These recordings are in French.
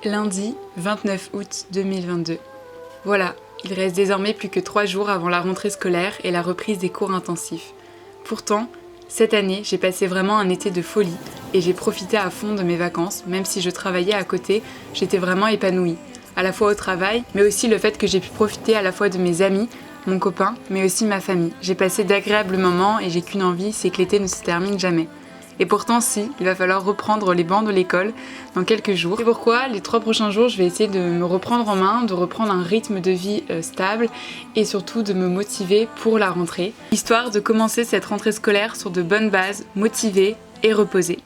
Lundi 29 août 2022. Voilà, il reste désormais plus que 3 jours avant la rentrée scolaire et la reprise des cours intensifs. Pourtant, cette année, j'ai passé vraiment un été de folie et j'ai profité à fond de mes vacances, même si je travaillais à côté, j'étais vraiment épanouie. À la fois au travail, mais aussi le fait que j'ai pu profiter à la fois de mes amis, mon copain, mais aussi ma famille. J'ai passé d'agréables moments et j'ai qu'une envie, c'est que l'été ne se termine jamais. Et pourtant si, il va falloir reprendre les bancs de l'école dans quelques jours. C'est pourquoi les 3 prochains jours, je vais essayer de me reprendre en main, de reprendre un rythme de vie stable et surtout de me motiver pour la rentrée, histoire de commencer cette rentrée scolaire sur de bonnes bases, motivée et reposée.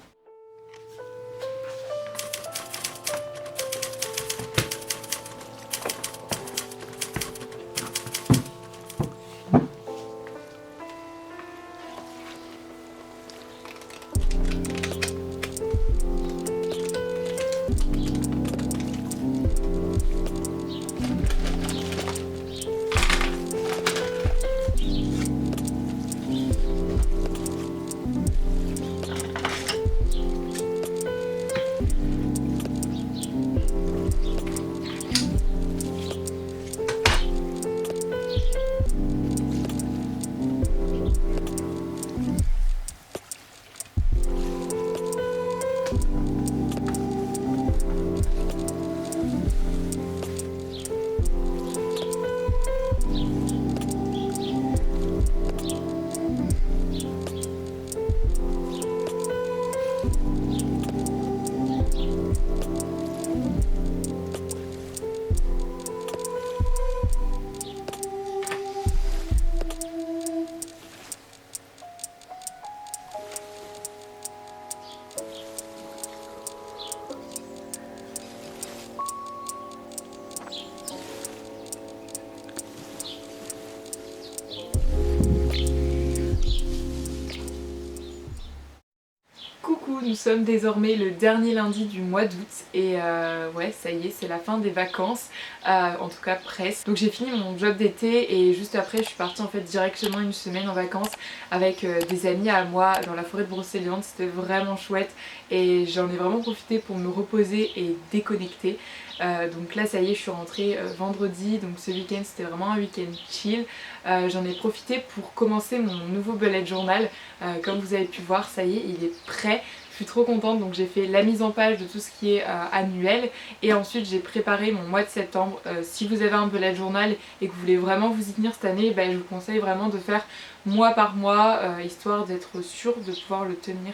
Coucou, nous sommes désormais le dernier lundi du mois d'août et ouais, ça y est, c'est la fin des vacances, en tout cas presque. Donc j'ai fini mon job d'été et juste après je suis partie en fait directement une semaine en vacances avec des amis à moi dans la forêt de Brocéliande. C'était vraiment chouette et j'en ai vraiment profité pour me reposer et déconnecter. Donc là ça y est, je suis rentrée vendredi, donc ce week-end c'était vraiment un week-end chill. J'en ai profité pour commencer mon nouveau bullet journal. Comme vous avez pu voir, ça y est, il est prêt. Je suis trop contente, donc j'ai fait la mise en page de tout ce qui est annuel et ensuite j'ai préparé mon mois de septembre. Si vous avez un bullet journal et que vous voulez vraiment vous y tenir cette année, je vous conseille vraiment de faire mois par mois, histoire d'être sûr de pouvoir le tenir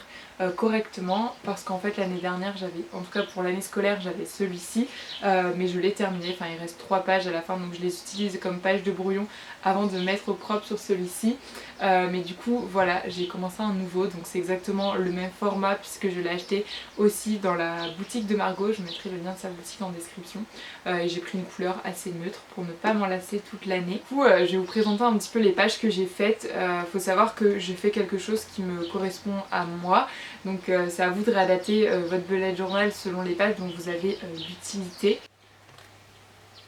correctement, parce qu'en fait l'année dernière j'avais, en tout cas pour l'année scolaire j'avais celui-ci, mais je l'ai terminé, enfin il reste 3 pages à la fin, donc je les utilise comme page de brouillon avant de mettre au propre sur celui-ci. Mais du coup voilà, j'ai commencé un nouveau, donc c'est exactement le même format puisque je l'ai acheté aussi dans la boutique de Margot. Je mettrai le lien de sa boutique en description, et j'ai pris une couleur assez neutre pour ne pas m'en lasser toute l'année. Du coup je vais vous présenter un petit peu les pages que j'ai faites. Faut savoir que je fais quelque chose qui me correspond à moi, donc c'est à vous de réadapter votre bullet journal selon les pages dont vous avez l'utilité.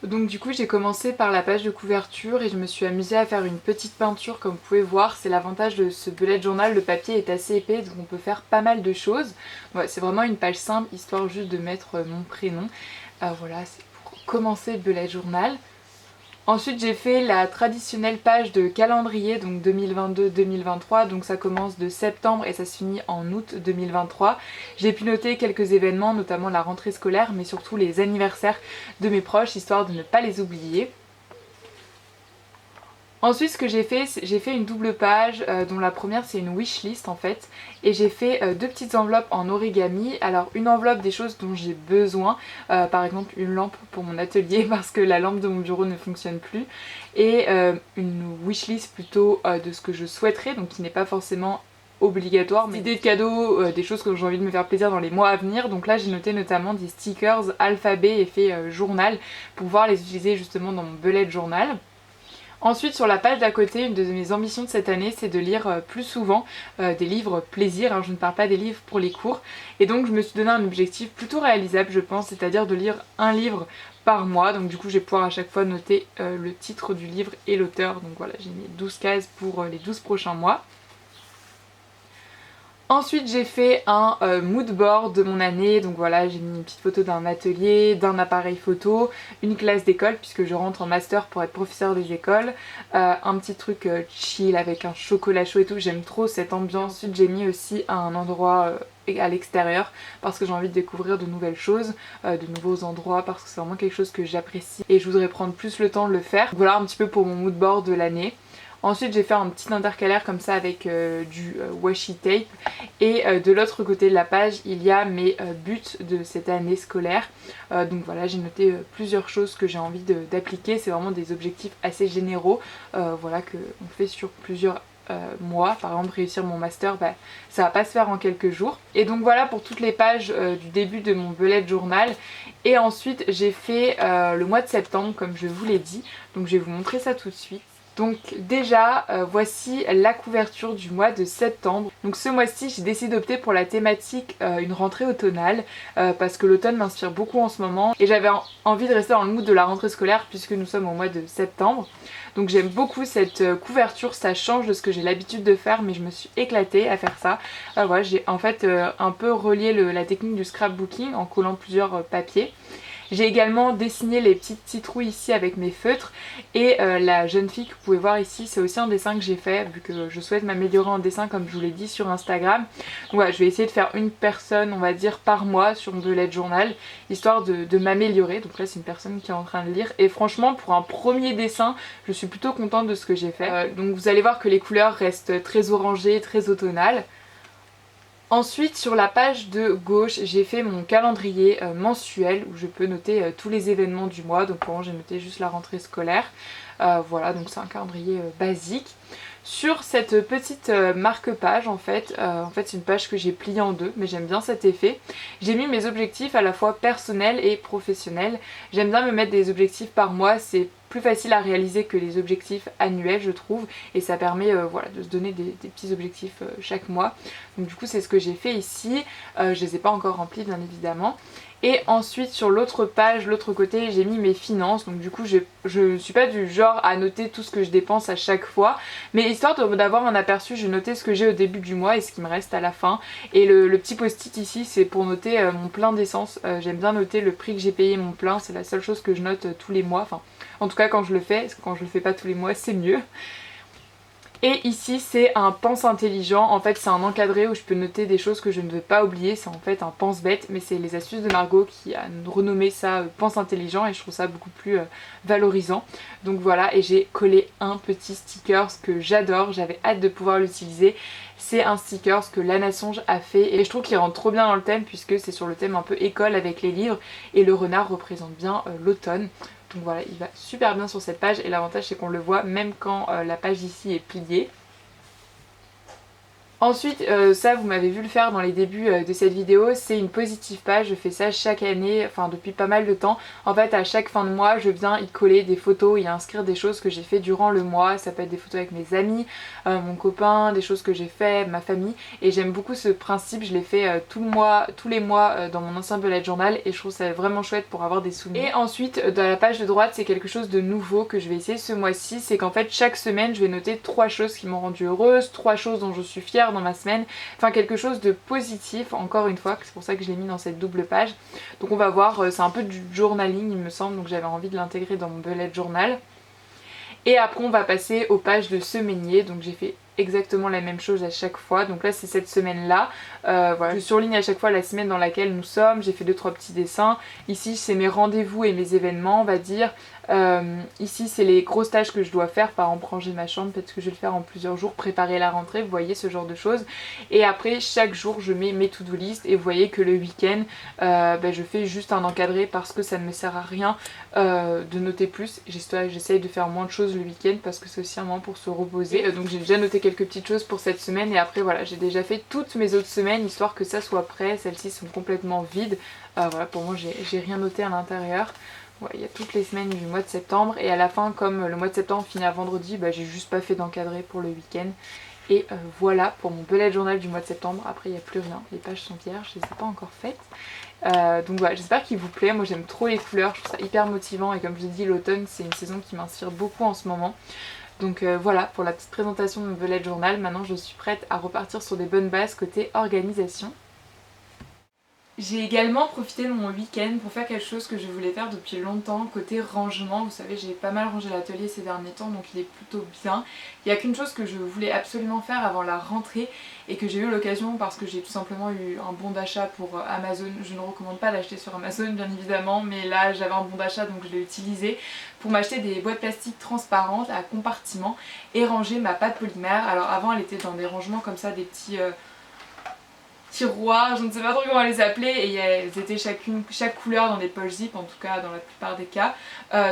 Donc du coup j'ai commencé par la page de couverture et je me suis amusée à faire une petite peinture. Comme vous pouvez voir, c'est l'avantage de ce bullet journal, le papier est assez épais donc on peut faire pas mal de choses. Ouais, c'est vraiment une page simple, histoire juste de mettre mon prénom. Voilà, c'est pour commencer le bullet journal. Ensuite j'ai fait la traditionnelle page de calendrier, donc 2022-2023, donc ça commence de septembre et ça se finit en août 2023. J'ai pu noter quelques événements, notamment la rentrée scolaire, mais surtout les anniversaires de mes proches, histoire de ne pas les oublier. Ensuite ce que j'ai fait une double page dont la première c'est une wishlist en fait, et j'ai fait 2 petites enveloppes en origami. Alors une enveloppe des choses dont j'ai besoin, par exemple une lampe pour mon atelier parce que la lampe de mon bureau ne fonctionne plus, et une wishlist plutôt de ce que je souhaiterais, donc qui n'est pas forcément obligatoire, mais des idées de cadeaux, des choses que j'ai envie de me faire plaisir dans les mois à venir. Donc là j'ai noté notamment des stickers alphabet effet journal pour pouvoir les utiliser justement dans mon bullet journal. Ensuite sur la page d'à côté, une de mes ambitions de cette année c'est de lire plus souvent des livres plaisir, hein, je ne parle pas des livres pour les cours, et donc je me suis donné un objectif plutôt réalisable je pense, c'est-à-dire de lire un livre par mois. Donc du coup je vais pouvoir à chaque fois noter le titre du livre et l'auteur, donc voilà j'ai mis 12 cases pour les 12 prochains mois. Ensuite j'ai fait un mood board de mon année, donc voilà j'ai mis une petite photo d'un atelier, d'un appareil photo, une classe d'école puisque je rentre en master pour être professeur des écoles, un petit truc chill avec un chocolat chaud et tout, j'aime trop cette ambiance. Ensuite j'ai mis aussi un endroit à l'extérieur parce que j'ai envie de découvrir de nouvelles choses, de nouveaux endroits parce que c'est vraiment quelque chose que j'apprécie et je voudrais prendre plus le temps de le faire. Voilà un petit peu pour mon mood board de l'année. Ensuite j'ai fait un petit intercalaire comme ça avec du washi tape et de l'autre côté de la page il y a mes buts de cette année scolaire. Donc voilà j'ai noté plusieurs choses que j'ai envie d'appliquer, c'est vraiment des objectifs assez généraux voilà qu'on fait sur plusieurs mois. Par exemple réussir mon master, bah, ça va pas se faire en quelques jours. Et donc voilà pour toutes les pages du début de mon bullet journal. Et ensuite j'ai fait le mois de septembre comme je vous l'ai dit, donc je vais vous montrer ça tout de suite. Donc déjà voici la couverture du mois de septembre. Donc ce mois-ci j'ai décidé d'opter pour la thématique une rentrée automnale parce que l'automne m'inspire beaucoup en ce moment et j'avais envie de rester dans le mood de la rentrée scolaire puisque nous sommes au mois de septembre. Donc j'aime beaucoup cette couverture, ça change de ce que j'ai l'habitude de faire mais je me suis éclatée à faire ça. Voilà, j'ai en fait un peu relié la technique du scrapbooking en collant plusieurs papiers. J'ai également dessiné les petites citrouilles ici avec mes feutres et la jeune fille que vous pouvez voir ici c'est aussi un dessin que j'ai fait vu que je souhaite m'améliorer en dessin comme je vous l'ai dit sur Instagram. Donc voilà, je vais essayer de faire une personne on va dire par mois sur mon bullet journal histoire de m'améliorer. Donc là c'est une personne qui est en train de lire et franchement pour un premier dessin je suis plutôt contente de ce que j'ai fait. Donc vous allez voir que les couleurs restent très orangées, très automnales. Ensuite sur la page de gauche j'ai fait mon calendrier mensuel où je peux noter tous les événements du mois. Donc pour moi j'ai noté juste la rentrée scolaire. Voilà donc c'est un calendrier basique. Sur cette petite marque-page en fait c'est une page que j'ai pliée en deux mais j'aime bien cet effet. J'ai mis mes objectifs à la fois personnels et professionnels. J'aime bien me mettre des objectifs par mois, c'est plus facile à réaliser que les objectifs annuels je trouve et ça permet voilà, de se donner des petits objectifs chaque mois. Donc du coup c'est ce que j'ai fait ici, je les ai pas encore remplis bien évidemment. Et ensuite sur l'autre page, l'autre côté, j'ai mis mes finances. Donc du coup je suis pas du genre à noter tout ce que je dépense à chaque fois. Mais histoire d'avoir un aperçu, je notais ce que j'ai au début du mois et ce qui me reste à la fin. Et le petit post-it ici c'est pour noter mon plein d'essence. J'aime bien noter le prix que j'ai payé mon plein, c'est la seule chose que je note tous les mois. Enfin en tout cas quand je le fais, parce que quand je le fais pas tous les mois c'est mieux. Et ici c'est un pense intelligent, en fait c'est un encadré où je peux noter des choses que je ne veux pas oublier, c'est en fait un pense bête mais c'est les astuces de Margot qui a renommé ça pense intelligent et je trouve ça beaucoup plus valorisant. Donc voilà et j'ai collé un petit sticker que j'adore, j'avais hâte de pouvoir l'utiliser. C'est un sticker que Lana Songe a fait et je trouve qu'il rentre trop bien dans le thème puisque c'est sur le thème un peu école avec les livres et le renard représente bien l'automne. Donc voilà, il va super bien sur cette page et l'avantage c'est qu'on le voit même quand la page ici est pliée. Ensuite, ça vous m'avez vu le faire dans les débuts de cette vidéo, c'est une positive page, je fais ça chaque année, enfin depuis pas mal de temps. En fait à chaque fin de mois je viens y coller des photos, y inscrire des choses que j'ai fait durant le mois, ça peut être des photos avec mes amis, mon copain, des choses que j'ai fait, ma famille. Et j'aime beaucoup ce principe, je l'ai fait tous les mois dans mon ancien bullet journal et je trouve ça vraiment chouette pour avoir des souvenirs. Et ensuite dans la page de droite c'est quelque chose de nouveau que je vais essayer ce mois-ci, c'est qu'en fait chaque semaine je vais noter 3 choses qui m'ont rendue heureuse, 3 choses dont je suis fière dans ma semaine, enfin quelque chose de positif encore une fois, c'est pour ça que je l'ai mis dans cette double page. Donc on va voir, c'est un peu du journaling il me semble, donc j'avais envie de l'intégrer dans mon bullet journal. Et après on va passer aux pages de semainier, donc j'ai fait exactement la même chose à chaque fois. Donc là c'est cette semaine là, voilà, je surligne à chaque fois la semaine dans laquelle nous sommes, j'ai fait 2-3 petits dessins. Ici c'est mes rendez-vous et mes événements on va dire. Ici c'est les grosses tâches que je dois faire, par exemple ranger ma chambre, peut-être que je vais le faire en plusieurs jours, préparer la rentrée, vous voyez ce genre de choses. Et après chaque jour je mets mes to-do list et vous voyez que le week-end je fais juste un encadré parce que ça ne me sert à rien de noter plus. J'essaye de faire moins de choses le week-end parce que c'est aussi un moment pour se reposer. Donc j'ai déjà noté quelques petites choses pour cette semaine et après voilà j'ai déjà fait toutes mes autres semaines histoire que ça soit prêt. Celles-ci sont complètement vides, voilà pour moi j'ai rien noté à l'intérieur. Ouais, il y a toutes les semaines du mois de septembre et à la fin comme le mois de septembre finit à vendredi, j'ai juste pas fait d'encadré pour le week-end. Et voilà pour mon bullet journal du mois de septembre. Après il n'y a plus rien, les pages sont vierges, je les ai pas encore faites. Donc voilà, j'espère qu'il vous plaît, moi j'aime trop les couleurs, je trouve ça hyper motivant et comme je vous dis l'automne c'est une saison qui m'inspire beaucoup en ce moment. Donc voilà pour la petite présentation de mon bullet journal. Maintenant je suis prête à repartir sur des bonnes bases côté organisation. J'ai également profité de mon week-end pour faire quelque chose que je voulais faire depuis longtemps, côté rangement. Vous savez, j'ai pas mal rangé l'atelier ces derniers temps, donc il est plutôt bien. Il n'y a qu'une chose que je voulais absolument faire avant la rentrée et que j'ai eu l'occasion parce que j'ai tout simplement eu un bon d'achat pour Amazon. Je ne recommande pas d'acheter sur Amazon bien évidemment, mais là j'avais un bon d'achat donc je l'ai utilisé pour m'acheter des boîtes plastiques transparentes à compartiments et ranger ma pâte polymère. Alors avant elle était dans des rangements comme ça, des petits... tiroirs, je ne sais pas trop comment les appeler, et elles étaient chaque couleur dans des poches zip, en tout cas dans la plupart des cas,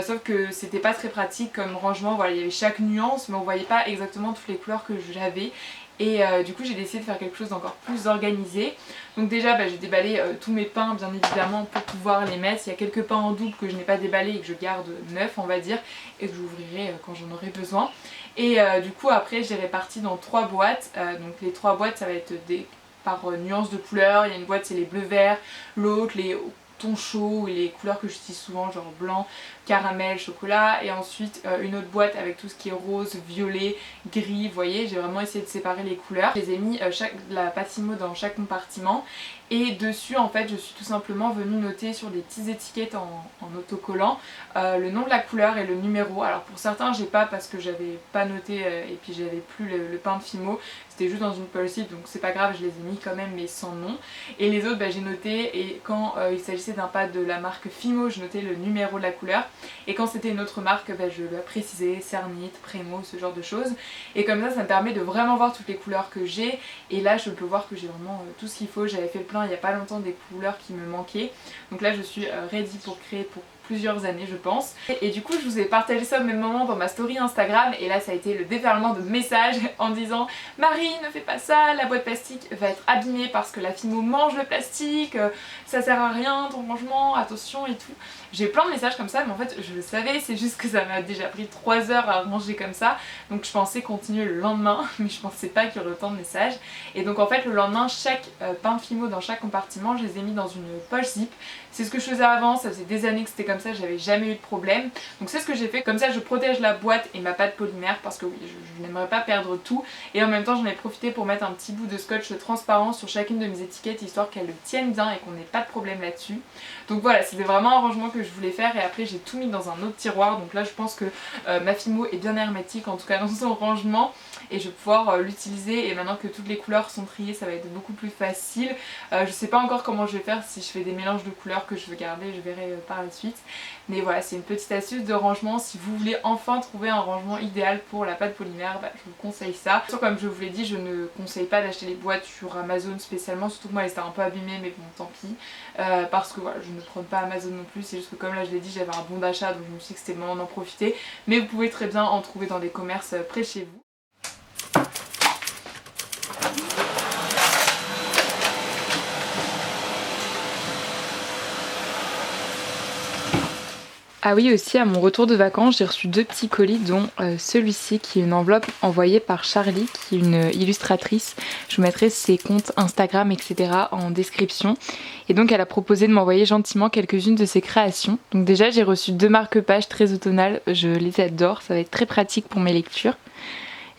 sauf que c'était pas très pratique comme rangement. Voilà, il y avait chaque nuance mais on voyait pas exactement toutes les couleurs que j'avais. Et du coup j'ai décidé de faire quelque chose d'encore plus organisé. Donc déjà j'ai déballé tous mes pains bien évidemment pour pouvoir les mettre. Il y a quelques pains en double que je n'ai pas déballés et que je garde neufs on va dire, et que j'ouvrirai quand j'en aurai besoin. Et du coup après j'ai réparti dans 3 boîtes, donc les 3 boîtes ça va être par nuance de couleur. Il y a une boîte c'est les bleus verts, l'autre les tons chauds et les couleurs que j'utilise souvent genre blanc, caramel, chocolat, et ensuite une autre boîte avec tout ce qui est rose, violet, gris. Vous voyez, j'ai vraiment essayé de séparer les couleurs. Je les ai mis la Patimo dans chaque compartiment, et dessus en fait je suis tout simplement venue noter sur des petites étiquettes en autocollant le nom de la couleur et le numéro. Alors pour certains j'ai pas, parce que j'avais pas noté et puis j'avais plus le pain de Fimo, c'était juste dans une poche zip donc c'est pas grave, je les ai mis quand même mais sans nom. Et les autres j'ai noté, et quand il s'agissait d'un pad de la marque Fimo je notais le numéro de la couleur, et quand c'était une autre marque je le précisais, Cernit, Premo, ce genre de choses. Et comme ça me permet de vraiment voir toutes les couleurs que j'ai, et là je peux voir que j'ai vraiment tout ce qu'il faut. J'avais fait le plein il n'y a pas longtemps des couleurs qui me manquaient, donc là je suis ready pour créer pour plusieurs années je pense. Et du coup je vous ai partagé ça au même moment dans ma story Instagram, et là ça a été le déferlement de messages en disant Marie ne fais pas ça, la boîte plastique va être abîmée parce que la Fimo mange le plastique, ça sert à rien ton rangement, attention et tout. J'ai plein de messages comme ça, mais en fait je le savais, c'est juste que ça m'a déjà pris 3 heures à ranger comme ça, donc je pensais continuer le lendemain mais je pensais pas qu'il y aurait autant de messages. Et donc en fait le lendemain chaque pain Fimo dans chaque compartiment je les ai mis dans une poche zip. C'est ce que je faisais avant, ça faisait des années que c'était comme ça, j'avais jamais eu de problème. Donc c'est ce que j'ai fait, comme ça je protège la boîte et ma pâte polymère, parce que oui je n'aimerais pas perdre tout. Et en même temps j'en ai profité pour mettre un petit bout de scotch transparent sur chacune de mes étiquettes, histoire qu'elles le tiennent bien et qu'on n'ait pas de problème là-dessus. Donc voilà, c'était vraiment un rangement que je voulais faire, et après j'ai tout mis dans un autre tiroir. Donc là je pense que ma Fimo est bien hermétique, en tout cas dans son rangement, et je vais pouvoir l'utiliser. Et maintenant que toutes les couleurs sont triées ça va être beaucoup plus facile. Je sais pas encore comment je vais faire, si je fais des mélanges de couleurs que je veux garder, je verrai par la suite. Mais voilà, c'est une petite astuce de rangement. Si vous voulez enfin trouver un rangement idéal pour la pâte polymère, je vous conseille ça. Comme je vous l'ai dit, je ne conseille pas d'acheter les boîtes sur Amazon spécialement, surtout que moi elles étaient un peu abîmées, mais bon tant pis. Parce que voilà, je ne prends pas Amazon non plus, c'est juste que comme là je l'ai dit, j'avais un bon d'achat, donc je me suis dit que c'était le moment d'en profiter. Mais vous pouvez très bien en trouver dans des commerces près de chez vous. Ah oui, aussi à mon retour de vacances j'ai reçu 2 petits colis, dont celui-ci qui est une enveloppe envoyée par Charlie, qui est une illustratrice. Je vous mettrai ses comptes Instagram etc en description. Et donc elle a proposé de m'envoyer gentiment quelques-unes de ses créations. Donc déjà j'ai reçu 2 marque-pages très automnales, je les adore, ça va être très pratique pour mes lectures.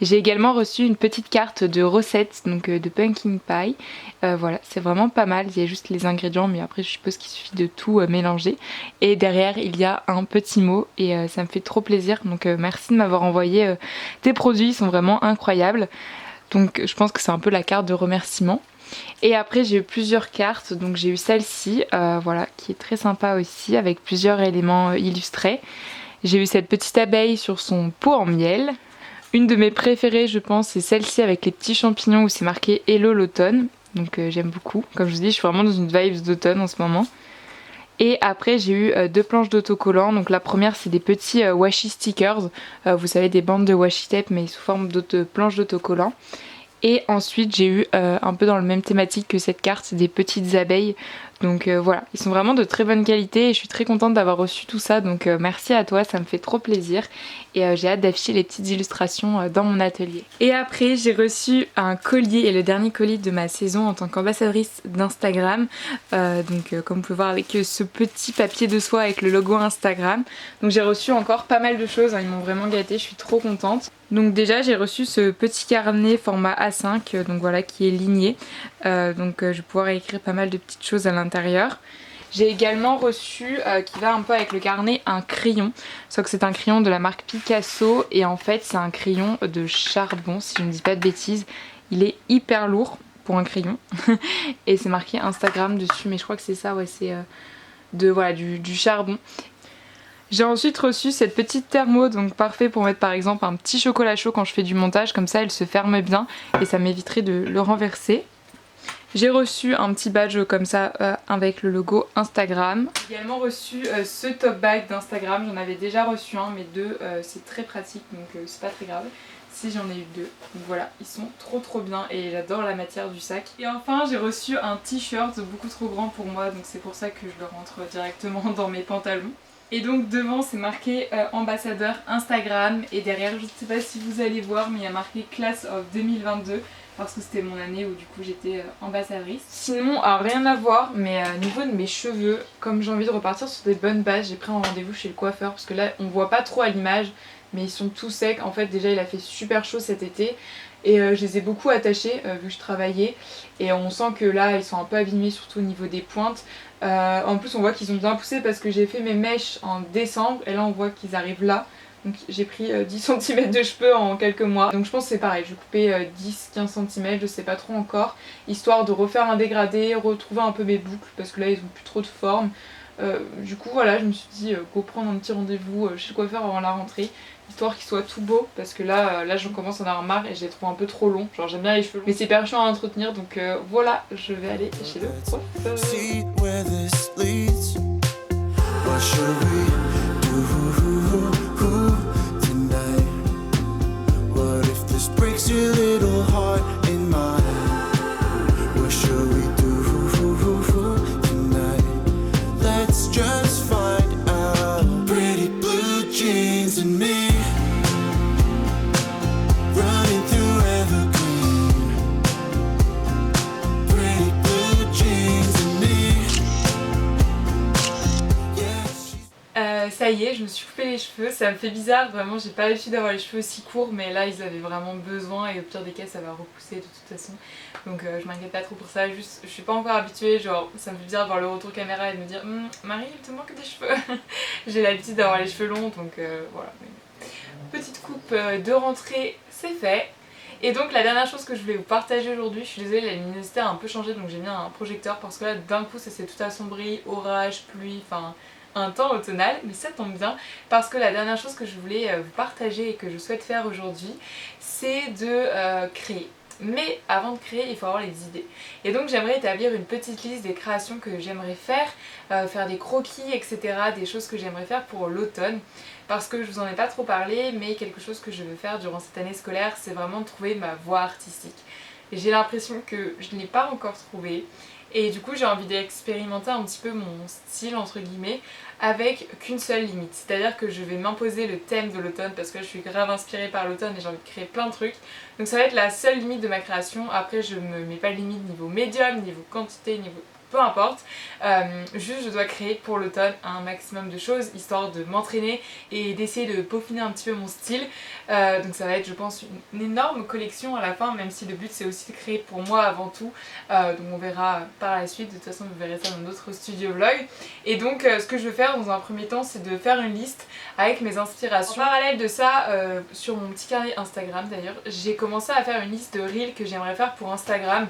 J'ai également reçu une petite carte de recettes, donc de pumpkin pie. Voilà, c'est vraiment pas mal, il y a juste les ingrédients, mais après je suppose qu'il suffit de tout mélanger. Et derrière il y a un petit mot, et ça me fait trop plaisir, donc merci de m'avoir envoyé tes produits, ils sont vraiment incroyables. Donc je pense que c'est un peu la carte de remerciement. Et après j'ai eu plusieurs cartes, donc j'ai eu celle-ci, voilà, qui est très sympa aussi, avec plusieurs éléments illustrés. J'ai eu cette petite abeille sur son pot en miel. Une de mes préférées je pense c'est celle-ci avec les petits champignons où c'est marqué Hello l'automne, donc j'aime beaucoup. Comme je vous dis je suis vraiment dans une vibe d'automne en ce moment. Et après j'ai eu 2 planches d'autocollants, donc la première c'est des petits washi stickers, vous savez des bandes de washi tape mais sous forme de planches d'autocollants. Et ensuite j'ai eu un peu dans le même thématique que cette carte, des petites abeilles Donc voilà, ils sont vraiment de très bonne qualité et je suis très contente d'avoir reçu tout ça, donc merci à toi, ça me fait trop plaisir et j'ai hâte d'afficher les petites illustrations dans mon atelier. Et après j'ai reçu un collier et le dernier colis de ma saison en tant qu'ambassadrice d'Instagram, comme vous pouvez voir avec ce petit papier de soie avec le logo Instagram. Donc j'ai reçu encore pas mal de choses, hein, ils m'ont vraiment gâtée, je suis trop contente. Donc déjà j'ai reçu ce petit carnet format A5, donc voilà, qui est ligné, je vais pouvoir écrire pas mal de petites choses à l'intérieur. J'ai également reçu, qui va un peu avec le carnet, un crayon, sauf que c'est un crayon de la marque Picasso et en fait c'est un crayon de charbon si je ne dis pas de bêtises. Il est hyper lourd pour un crayon et c'est marqué Instagram dessus, mais je crois que c'est ça, ouais, c'est du charbon. J'ai ensuite reçu cette petite thermo, donc parfait pour mettre par exemple un petit chocolat chaud quand je fais du montage, comme ça elle se ferme bien et ça m'éviterait de le renverser. J'ai reçu un petit badge comme ça avec le logo Instagram. J'ai également reçu ce top bag d'Instagram, j'en avais déjà reçu un mais deux, c'est très pratique donc c'est pas très grave si j'en ai eu deux. Donc voilà, ils sont trop bien et j'adore la matière du sac. Et enfin j'ai reçu un t-shirt beaucoup trop grand pour moi, donc c'est pour ça que je le rentre directement dans mes pantalons. Et donc devant c'est marqué ambassadeur Instagram et derrière je ne sais pas si vous allez voir mais il y a marqué Class of 2022 parce que c'était mon année où du coup j'étais ambassadrice. Sinon rien à voir mais au niveau de mes cheveux, comme j'ai envie de repartir sur des bonnes bases, j'ai pris un rendez-vous chez le coiffeur parce que là on voit pas trop à l'image mais ils sont tout secs. En fait déjà il a fait super chaud cet été et je les ai beaucoup attachés vu que je travaillais et on sent que là ils sont un peu abîmés surtout au niveau des pointes. En plus on voit qu'ils ont bien poussé parce que j'ai fait mes mèches en décembre et là on voit qu'ils arrivent là. Donc j'ai pris 10 cm de cheveux en quelques mois. Donc je pense que c'est pareil, je vais couper 10-15 cm, je sais pas trop encore. Histoire de refaire un dégradé, retrouver un peu mes boucles parce que là ils ont plus trop de forme. Du coup voilà, je me suis dit go prendre un petit rendez-vous chez le coiffeur avant la rentrée. Histoire qu'ils soient tout beaux parce que là j'en commence à en avoir marre et je les trouve un peu trop longs. Genre j'aime bien les cheveux longs mais c'est hyper chiant à entretenir donc voilà, je vais aller chez le coiffeur. Ça y est, je me suis coupé les cheveux, ça me fait bizarre, vraiment j'ai pas l'habitude d'avoir les cheveux aussi courts mais là ils avaient vraiment besoin et au pire des cas ça va repousser de toute façon. Donc je m'inquiète pas trop pour ça, juste je suis pas encore habituée, genre ça me fait bizarre de voir le retour caméra et de me dire Marie il te manque des cheveux. J'ai l'habitude d'avoir les cheveux longs donc voilà. Petite coupe de rentrée, c'est fait. Et donc la dernière chose que je voulais vous partager aujourd'hui, je suis désolée la luminosité a un peu changé donc j'ai mis un projecteur parce que là d'un coup ça s'est tout assombri, orage, pluie, enfin un temps automnal, mais ça tombe bien parce que la dernière chose que je voulais vous partager et que je souhaite faire aujourd'hui c'est de créer. Mais avant de créer il faut avoir les idées et donc j'aimerais établir une petite liste des créations que j'aimerais faire, faire des croquis etc, des choses que j'aimerais faire pour l'automne parce que je vous en ai pas trop parlé mais quelque chose que je veux faire durant cette année scolaire c'est vraiment de trouver ma voie artistique. J'ai l'impression que je ne l'ai pas encore trouvée et du coup j'ai envie d'expérimenter un petit peu mon style entre guillemets avec qu'une seule limite, c'est à dire que je vais m'imposer le thème de l'automne parce que là, je suis grave inspirée par l'automne et j'ai envie de créer plein de trucs donc ça va être la seule limite de ma création. Après je me mets pas de limite niveau médium, niveau quantité, niveau peu importe, juste je dois créer pour l'automne un maximum de choses histoire de m'entraîner et d'essayer de peaufiner un petit peu mon style, donc ça va être je pense une énorme collection à la fin même si le but c'est aussi de créer pour moi avant tout, donc on verra par la suite, de toute façon vous verrez ça dans d'autres studio vlogs et donc ce que je veux faire dans un premier temps c'est de faire une liste avec mes inspirations. En parallèle de ça, sur mon petit carnet Instagram d'ailleurs, j'ai commencé à faire une liste de reels que j'aimerais faire pour Instagram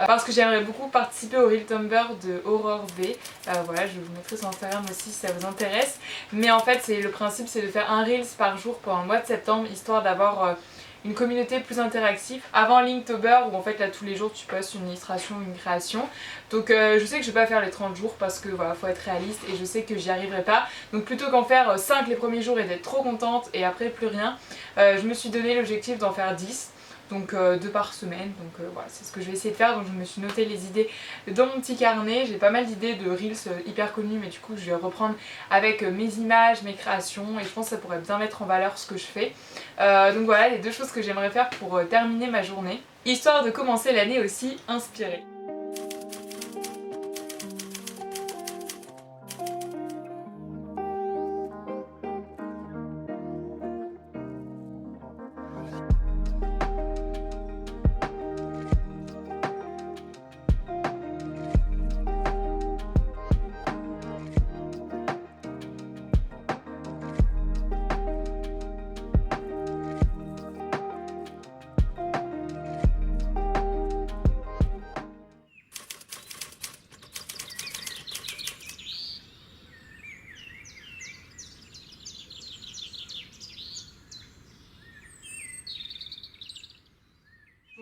parce que j'aimerais beaucoup participer au Reel Tumblr de Aurore V. Voilà, je vous mettrai sur Instagram aussi si ça vous intéresse. Mais en fait, le principe c'est de faire un Reels par jour pendant le mois de septembre, histoire d'avoir une communauté plus interactive. Avant Linktober où en fait là tous les jours tu postes une illustration, une création. Donc je sais que je vais pas faire les 30 jours parce que voilà, faut être réaliste et je sais que j'y arriverai pas. Donc plutôt qu'en faire 5 les premiers jours et d'être trop contente et après plus rien, je me suis donné l'objectif d'en faire 10. donc 2 par semaine. Donc voilà, c'est ce que je vais essayer de faire. Donc je me suis noté les idées dans mon petit carnet. J'ai pas mal d'idées de reels hyper connus, mais du coup je vais reprendre avec mes images, mes créations, et je pense que ça pourrait bien mettre en valeur ce que je fais. Donc voilà les 2 choses que j'aimerais faire pour terminer ma journée, histoire de commencer l'année aussi inspirée.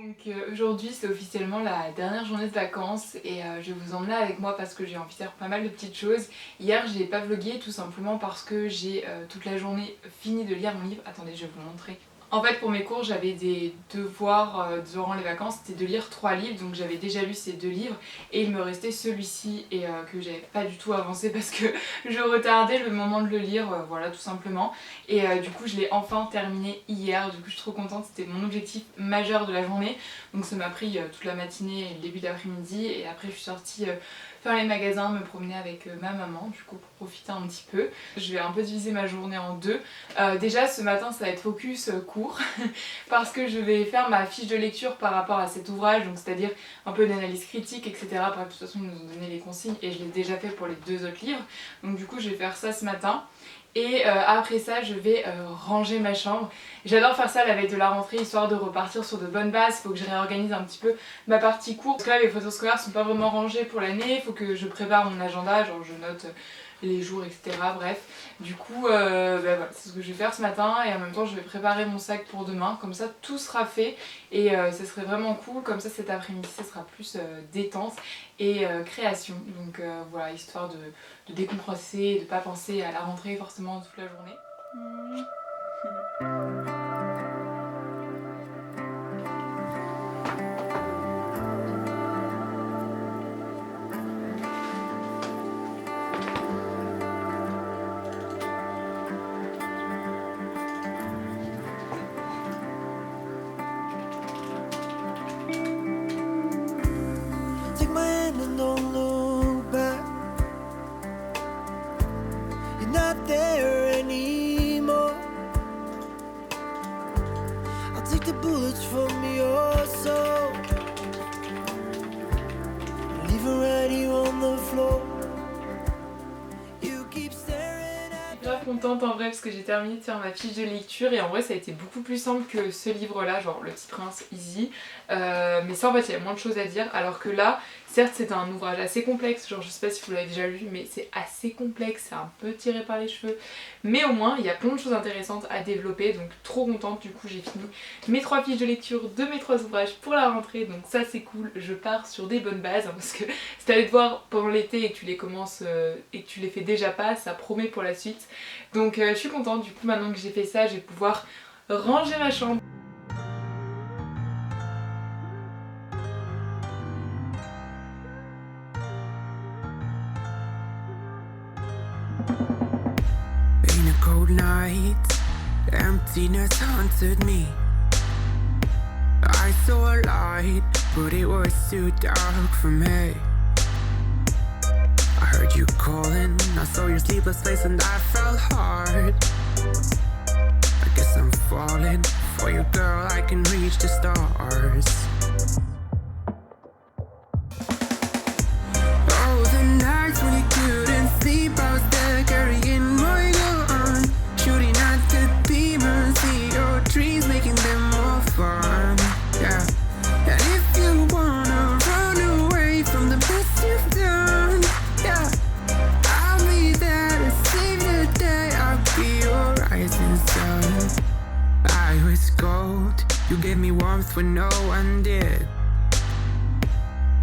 Donc aujourd'hui c'est officiellement la dernière journée de vacances et je vais vous emmener avec moi parce que j'ai envie de faire pas mal de petites choses. Hier j'ai pas vlogué tout simplement parce que j'ai toute la journée fini de lire mon livre. Attendez, je vais vous montrer. En fait pour mes cours j'avais des devoirs durant les vacances, c'était de lire 3 livres, donc j'avais déjà lu ces 2 livres et il me restait celui-ci et que j'avais pas du tout avancé parce que je retardais le moment de le lire, voilà tout simplement. Et du coup je l'ai enfin terminé hier, du coup je suis trop contente, c'était mon objectif majeur de la journée. Donc ça m'a pris toute la matinée et le début d'après-midi et après je suis sortie faire les magasins, me promener avec ma maman du coup pour profiter un petit peu. Je vais un peu diviser ma journée en 2. Déjà ce matin ça va être focus court parce que je vais faire ma fiche de lecture par rapport à cet ouvrage, donc c'est-à-dire un peu d'analyse critique etc. Bref, de toute façon ils nous ont donné les consignes et je l'ai déjà fait pour les 2 autres livres. Donc du coup je vais faire ça ce matin. Et après ça je vais ranger ma chambre. J'adore faire ça la veille de la rentrée histoire de repartir sur de bonnes bases. Il faut que je réorganise un petit peu ma partie cours parce que là mes photos scolaires sont pas vraiment rangées pour l'année. Il faut que je prépare mon agenda, genre je note les jours etc. Bref, du coup voilà, c'est ce que je vais faire ce matin et en même temps je vais préparer mon sac pour demain. Comme ça tout sera fait et ça serait vraiment cool. Comme ça cet après-midi ça sera plus détente et création. Donc voilà, histoire de décompresser, de pas penser à la rentrée forcément toute la journée. Take my hand and don't look back. You're not there anymore. I'll take the bullets from your soul. Leave her right here on the floor. You keep staring at. Je suis grave contente en vrai parce que j'ai terminé de faire ma fiche de lecture et en vrai ça a été beaucoup plus simple que ce livre là, genre Le Petit Prince Easy. Mais ça en fait il y a moins de choses à dire alors que là certes c'est un ouvrage assez complexe, genre je sais pas si vous l'avez déjà lu mais c'est assez complexe, c'est un peu tiré par les cheveux, mais au moins il y a plein de choses intéressantes à développer, donc trop contente. Du coup j'ai fini mes 3 fiches de lecture de mes 3 ouvrages pour la rentrée, donc ça c'est cool, je pars sur des bonnes bases hein, parce que si t'as les devoirs pendant l'été et que tu les commences et que tu les fais déjà pas, ça promet pour la suite. Donc je suis contente, du coup maintenant que j'ai fait ça je vais pouvoir ranger ma chambre. In a cold night, emptiness haunted me. I saw a light, but it was too dark for me. I heard you calling, I saw your sleepless face and I felt hard. I guess I'm falling for you, girl, I can reach the stars. Oh, the nights when you couldn't sleep, I was there carrying my gun, shooting at the demons, see your dreams, making them more fun. Yeah, and if you wanna run away from the best you've done, yeah, I'll be there to save the day. I'll be your rising sun. I was cold, you gave me warmth when no one did.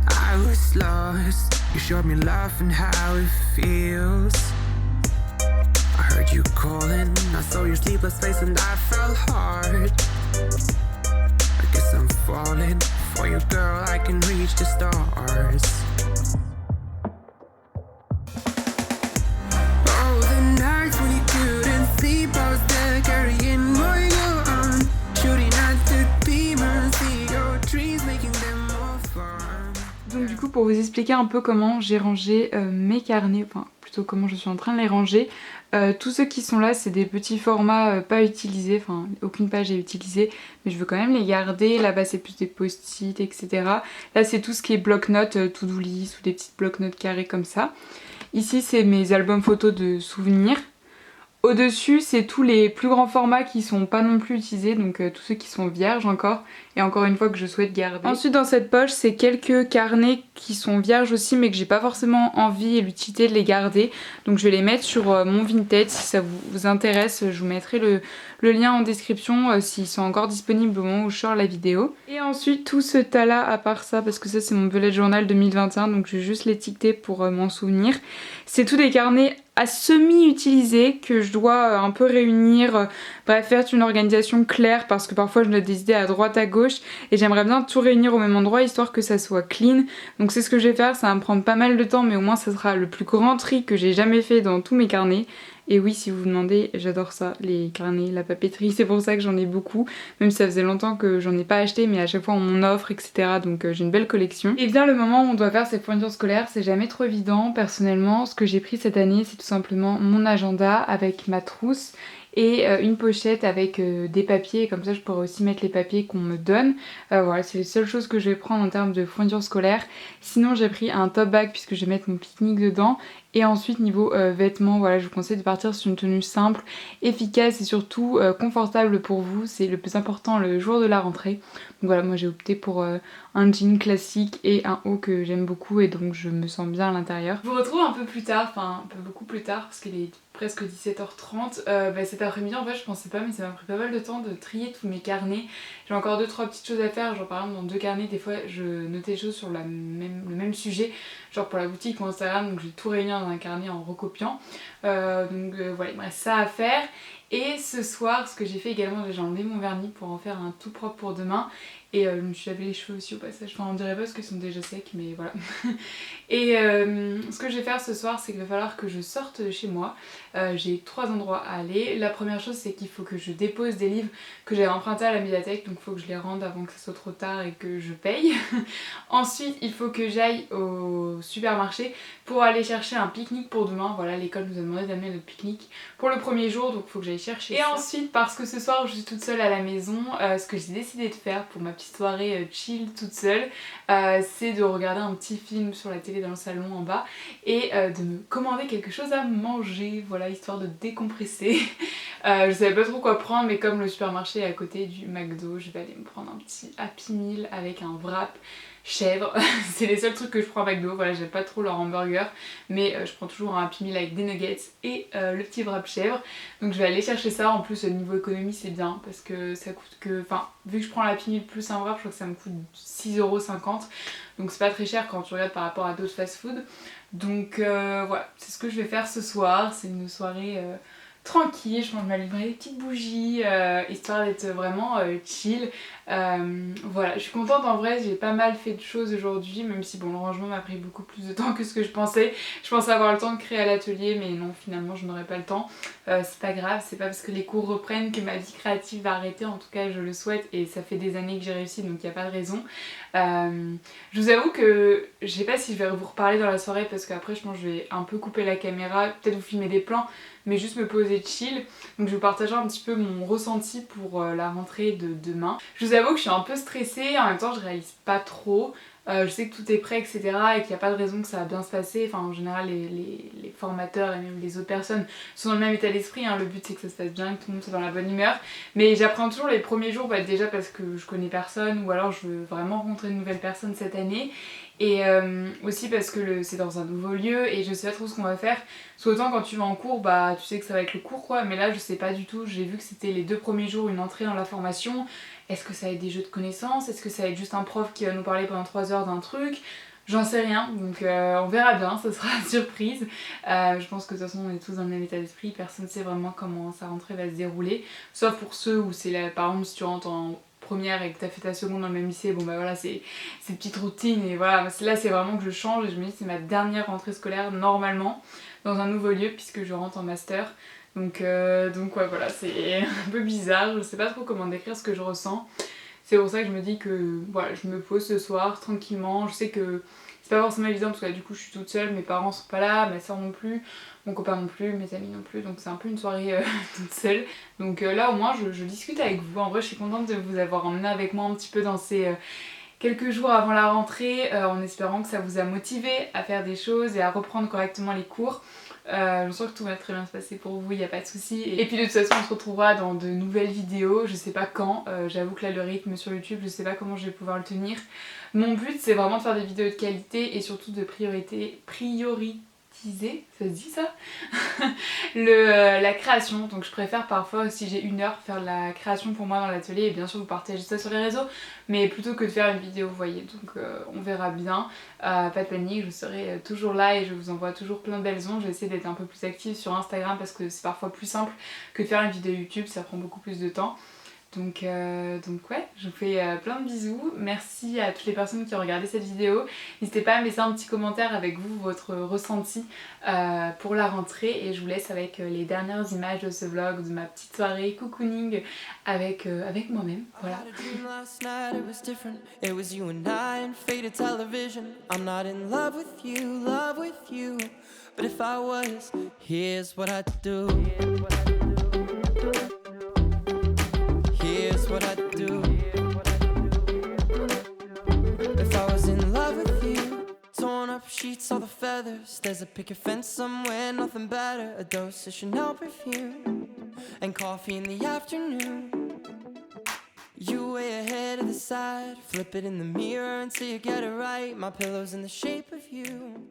I was lost, you showed me love and how it feels. I heard you calling, I saw your sleepless face and I felt hard. I guess I'm falling for you, girl. I can reach the stars. Oh, the nights when you couldn't sleep, I was there carrying my gun, shooting at the demons, see your dreams, making them more fun. Donc du coup, pour vous expliquer un peu comment j'ai rangé mes carnets, enfin plutôt comment je suis en train de les ranger, tous ceux qui sont là c'est des petits formats pas utilisés, enfin aucune page est utilisée, mais je veux quand même les garder. Là-bas c'est plus des post-it, etc. Là c'est tout ce qui est bloc-notes, to-do list ou des petites bloc-notes carrées comme ça. Ici c'est mes albums photos de souvenirs. Au-dessus, c'est tous les plus grands formats qui sont pas non plus utilisés, donc tous ceux qui sont vierges encore, et encore une fois que je souhaite garder. Ensuite dans cette poche, c'est quelques carnets qui sont vierges aussi, mais que j'ai pas forcément envie et l'utilité de les garder, donc je vais les mettre sur mon Vinted. Si ça vous intéresse, je vous mettrai le lien en description s'ils sont encore disponibles au moment où je sors la vidéo. Et ensuite tout ce tas là, à part ça, parce que ça c'est mon bullet journal 2021, donc je vais juste l'étiqueter pour m'en souvenir. C'est tous des carnets à semi-utiliser que je dois un peu réunir, bref faire une organisation claire, parce que parfois je note des idées à droite à gauche et j'aimerais bien tout réunir au même endroit histoire que ça soit clean. Donc c'est ce que je vais faire, ça va me prendre pas mal de temps, mais au moins ça sera le plus grand tri que j'ai jamais fait dans tous mes carnets. Et oui, si vous vous demandez, j'adore ça, les carnets, la papeterie, c'est pour ça que j'en ai beaucoup, même si ça faisait longtemps que j'en ai pas acheté, mais à chaque fois on m'en offre, etc. Donc j'ai une belle collection. Et bien le moment où on doit faire ses fournitures scolaires, c'est jamais trop évident. Personnellement, ce que j'ai pris cette année, c'est tout simplement mon agenda avec ma trousse et une pochette avec des papiers, comme ça je pourrais aussi mettre les papiers qu'on me donne. Voilà, c'est les seules choses que je vais prendre en termes de fourniture scolaire. Sinon j'ai pris un top bag puisque je vais mettre mon pique-nique dedans. Et ensuite niveau vêtements, voilà, je vous conseille de partir sur une tenue simple, efficace et surtout confortable pour vous. C'est le plus important le jour de la rentrée. Donc voilà, moi j'ai opté pour un jean classique et un haut que j'aime beaucoup et donc je me sens bien à l'intérieur. Je vous retrouve un peu plus tard, enfin un peu beaucoup plus tard parce qu'il est presque 17h30. Cet après-midi en fait je pensais pas, mais ça m'a pris pas mal de temps de trier tous mes carnets. J'ai encore 2-3 petites choses à faire, genre par exemple dans 2 carnets des fois je notais des choses sur le même sujet, genre pour la boutique ou Instagram, donc je vais tout réunir dans un carnet en recopiant. Voilà, il me reste ça à faire. Et ce soir, ce que j'ai fait également, j'ai enlevé mon vernis pour en faire un tout propre pour demain. Et je me suis lavé les cheveux aussi au passage. Enfin, on dirait pas parce qu'ils sont déjà secs, mais voilà. Et ce que je vais faire ce soir, c'est qu'il va falloir que je sorte de chez moi. J'ai 3 endroits à aller. La première chose, c'est qu'il faut que je dépose des livres que j'avais empruntés à la médiathèque. Donc il faut que je les rende avant que ce soit trop tard et que je paye. Ensuite, il faut que j'aille au supermarché pour aller chercher un pique-nique pour demain. Voilà, l'école nous a demandé d'amener notre pique-nique pour le premier jour, donc il faut que j'aille chercher. Et ensuite, parce que ce soir je suis toute seule à la maison, ce que j'ai décidé de faire pour ma petite soirée chill toute seule, c'est de regarder un petit film sur la télé dans le salon en bas et de me commander quelque chose à manger, voilà, histoire de décompresser. Je savais pas trop quoi prendre, mais comme le supermarché est à côté du McDo, je vais aller me prendre un petit Happy Meal avec un wrap chèvre. C'est les seuls trucs que je prends à McDo, voilà, j'aime pas trop leur hamburger, mais je prends toujours un Happy Meal avec des nuggets et le petit wrap chèvre. Donc je vais aller chercher ça. En plus niveau économie c'est bien parce que ça coûte que, enfin vu que je prends l'Happy Meal plus un wrap, je crois que ça me coûte 6,50 €, donc c'est pas très cher quand tu regardes par rapport à d'autres fast food. Donc voilà, c'est ce que je vais faire ce soir. C'est une soirée tranquille, je mange ma livrée, des petites bougies, histoire d'être vraiment chill. Voilà, je suis contente en vrai, j'ai pas mal fait de choses aujourd'hui, même si bon, le rangement m'a pris beaucoup plus de temps que ce que je pensais. Je pensais avoir le temps de créer à l'atelier, mais non, finalement je n'aurai pas le temps. C'est pas grave, c'est pas parce que les cours reprennent que ma vie créative va arrêter, en tout cas je le souhaite et ça fait des années que j'ai réussi, donc il n'y a pas de raison. Je vous avoue que je sais pas si je vais vous reparler dans la soirée parce qu'après je pense que je vais un peu couper la caméra, peut-être vous filmer des plans, mais juste me poser chill. Donc je vais partager un petit peu mon ressenti pour la rentrée de demain. Je vous avoue que je suis un peu stressée, en même temps je réalise pas trop. Je sais que tout est prêt, etc. et qu'il n'y a pas de raison que ça va bien se passer. Enfin, en général, les formateurs et même les autres personnes sont dans le même état d'esprit. Hein. Le but, c'est que ça se passe bien, que tout le monde soit dans la bonne humeur. Mais j'apprends toujours les premiers jours, déjà parce que je connais personne ou alors je veux vraiment rencontrer une nouvelle personne cette année. Et aussi parce que c'est dans un nouveau lieu et je sais pas trop ce qu'on va faire. Parce qu'autant quand tu vas en cours, bah tu sais que ça va être le cours quoi, mais là je sais pas du tout. J'ai vu que c'était les 2 premiers jours une entrée dans la formation. Est-ce que ça va être des jeux de connaissances? Est-ce que ça va être juste un prof qui va nous parler pendant 3 heures d'un truc? J'en sais rien, donc on verra bien, ça sera une surprise. Je pense que de toute façon on est tous dans le même état d'esprit, personne ne sait vraiment comment sa rentrée va se dérouler. Sauf pour ceux où c'est par exemple si tu rentres en première et que t'as fait ta seconde dans le même lycée, bon bah voilà, c'est ces petites routines et voilà, là c'est vraiment que je change et je me dis c'est ma dernière rentrée scolaire normalement dans un nouveau lieu puisque je rentre en master. Donc ouais voilà, c'est un peu bizarre, je sais pas trop comment décrire ce que je ressens. C'est pour ça que je me dis que voilà, je me pose ce soir tranquillement, je sais que c'est pas forcément évident parce que là, du coup je suis toute seule, mes parents sont pas là, ma soeur non plus, mon copain non plus, mes amis non plus, donc c'est un peu une soirée toute seule. Donc là au moins je discute avec vous, en vrai je suis contente de vous avoir emmené avec moi un petit peu dans ces quelques jours avant la rentrée, en espérant que ça vous a motivé à faire des choses et à reprendre correctement les cours. Je sens que tout va très bien se passer pour vous, il n'y a pas de souci. Et puis de toute façon on se retrouvera dans de nouvelles vidéos, je sais pas quand, j'avoue que là le rythme sur YouTube, je sais pas comment je vais pouvoir le tenir. Mon but c'est vraiment de faire des vidéos de qualité et surtout de prioriser, ça se dit ça la création. Donc je préfère parfois, si j'ai une heure, faire la création pour moi dans l'atelier et bien sûr vous partagez ça sur les réseaux, mais plutôt que de faire une vidéo, vous voyez. Donc on verra bien, pas de panique, je serai toujours là et je vous envoie toujours plein de belles ondes. Je vais essayer d'être un peu plus active sur Instagram parce que c'est parfois plus simple que de faire une vidéo YouTube, ça prend beaucoup plus de temps. Donc ouais, je vous fais plein de bisous. Merci à toutes les personnes qui ont regardé cette vidéo. N'hésitez pas à me laisser un petit commentaire avec vous, votre ressenti pour la rentrée. Et je vous laisse avec les dernières images de ce vlog, de ma petite soirée cocooning avec moi-même. Voilà. Here's what I'd do. If I was in love with you, torn up sheets, all the feathers. There's a picket fence somewhere, nothing better. A dose of Chanel perfume and coffee in the afternoon. You way ahead of the side, flip it in the mirror until you get it right. My pillow's in the shape of you.